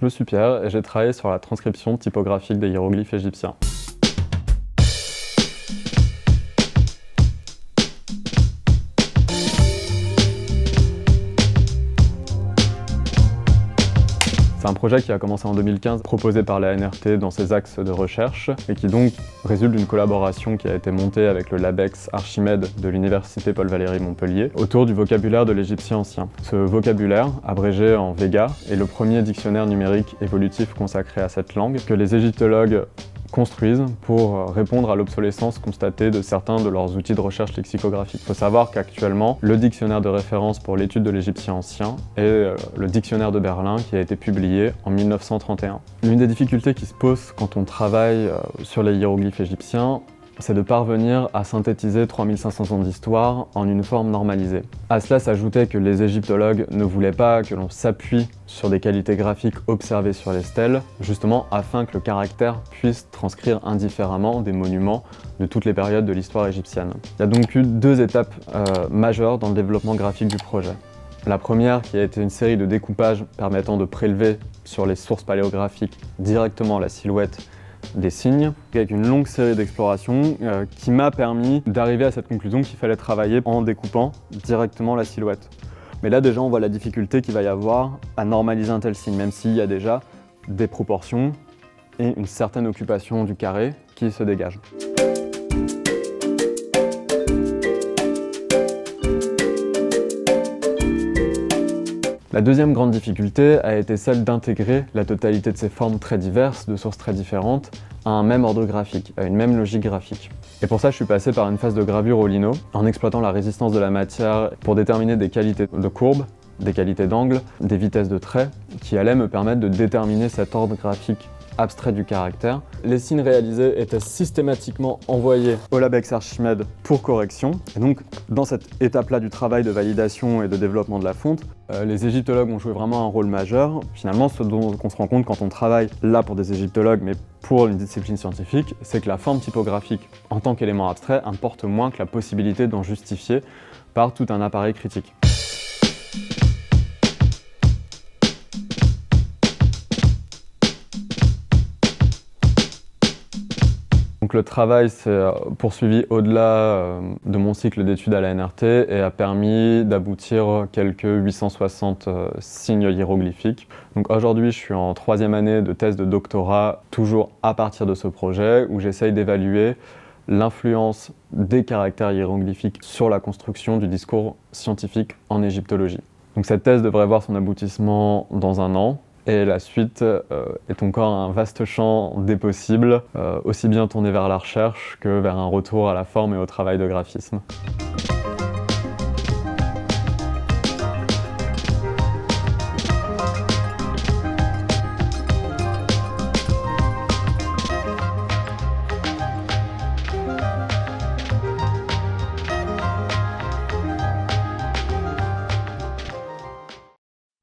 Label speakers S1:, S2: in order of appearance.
S1: Je suis Pierre et j'ai travaillé sur la transcription typographique des hiéroglyphes égyptiens. C'est un projet qui a commencé en 2015, proposé par la NRT dans ses axes de recherche et qui donc résulte d'une collaboration qui a été montée avec le LabEx Archimède de l'Université Paul Valéry Montpellier autour du vocabulaire de l'égyptien ancien. Ce vocabulaire, abrégé en Vega, est le premier dictionnaire numérique évolutif consacré à cette langue que les égyptologues construisent pour répondre à l'obsolescence constatée de certains de leurs outils de recherche lexicographique. Il faut savoir qu'actuellement, le dictionnaire de référence pour l'étude de l'égyptien ancien est le dictionnaire de Berlin qui a été publié en 1931. L'une des difficultés qui se posent quand on travaille sur les hiéroglyphes égyptiens, c'est de parvenir à synthétiser 3500 ans d'histoire en une forme normalisée. À cela s'ajoutait que les égyptologues ne voulaient pas que l'on s'appuie sur des qualités graphiques observées sur les stèles, justement afin que le caractère puisse transcrire indifféremment des monuments de toutes les périodes de l'histoire égyptienne. Il y a donc eu deux étapes majeures dans le développement graphique du projet. La première qui a été une série de découpages permettant de prélever sur les sources paléographiques directement la silhouette des signes, avec une longue série d'explorations qui m'a permis d'arriver à cette conclusion qu'il fallait travailler en découpant directement la silhouette. Mais là déjà on voit la difficulté qu'il va y avoir à normaliser un tel signe, même s'il y a déjà des proportions et une certaine occupation du carré qui se dégage. La deuxième grande difficulté a été celle d'intégrer la totalité de ces formes très diverses, de sources très différentes, à un même ordre graphique, à une même logique graphique. Et pour ça, je suis passé par une phase de gravure au lino, en exploitant la résistance de la matière pour déterminer des qualités de courbe, des qualités d'angle, des vitesses de trait, qui allaient me permettre de déterminer cet ordre graphique abstrait du caractère. Les signes réalisés étaient systématiquement envoyés au LabEx Archimède pour correction. Et donc, dans cette étape-là du travail de validation et de développement de la fonte, les égyptologues ont joué vraiment un rôle majeur. Finalement, ce dont on se rend compte quand on travaille là pour des égyptologues, mais pour une discipline scientifique, c'est que la forme typographique en tant qu'élément abstrait importe moins que la possibilité d'en justifier par tout un appareil critique. Donc le travail s'est poursuivi au-delà de mon cycle d'études à la NRT et a permis d'aboutir quelques 860 signes hiéroglyphiques. Donc aujourd'hui, je suis en 3e année de thèse de doctorat, toujours à partir de ce projet, où j'essaye d'évaluer l'influence des caractères hiéroglyphiques sur la construction du discours scientifique en égyptologie. Donc cette thèse devrait voir son aboutissement dans 1 an. Et la suite est encore un vaste champ des possibles, aussi bien tourné vers la recherche que vers un retour à la forme et au travail de graphisme.